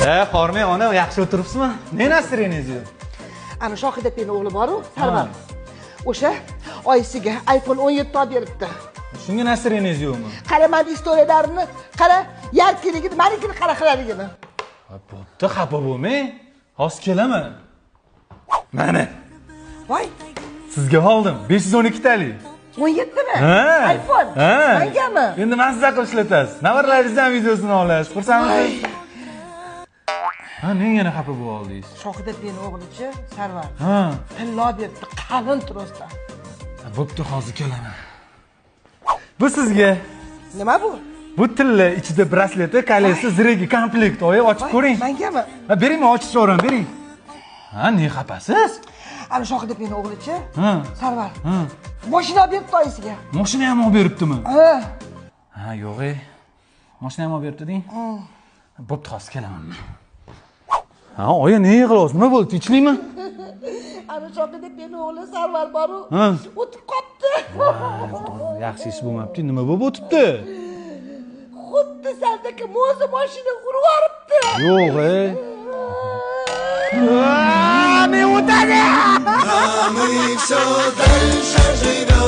Hormay ona yaxshi o'tiribsizmi? Ne nastiringiz yo'q? Ana Shohid akaning o'g'li bor-ku, Sarvar. O'sha oyisiga iPhone 17 olib beribdi. Shunga nastiringiz yo'qmi? Qara men istoriyalarini, qara yarkiligini, menikini qara qilaligini. Bo'pti, xafa bo'lmang. Hozir kelaman. Mana. Voy, Sizga oldim 512 talik. 17 mi? iPhone. Mangami? Endi mazza qilib ishlatasiz. Navaralaringizdan videosini olasiz. Xursandmisiz? Ha, nega yana xafa bo'lib oldingiz? Shohid akaning o'g'lichi Sarvar. Ha. Tilla beribdi, qalin trosdan. Bo'pti, hozir kelaman. Bu sizga. Nima bu? Bu tilla ichida brasleti, kolyesi, ziregi komplekt. Oyi, ochib ko'ring. Mangami? Ha, bering, ochib so'rang, bering. Ha, ne xafasiz? Ana Shohid akaning o'g'lichi Ha. Sarvar. Ha. Mashina beribdi oyisiga. Mashina ham olib beribdimi? Ha. Ha, yo'q-ey. Mashina ham olib beribdi-ding. Bo'pti, hozir kelaman. Ha, oyi, ne qilyapsiz? Nima bo'ldi? Tinchlikmi? Ana Shohid akaning o'g'li Sarvar bor-ku. Ha. O'tib qopti. Yaxshi ish bo'lmabdi. Nima bo'lib o'tibdi? Xuddi sendagi mo'zi mashina urib yoribdi. Yo'q-ey. Men o'tadi. Amrik shadal shajiro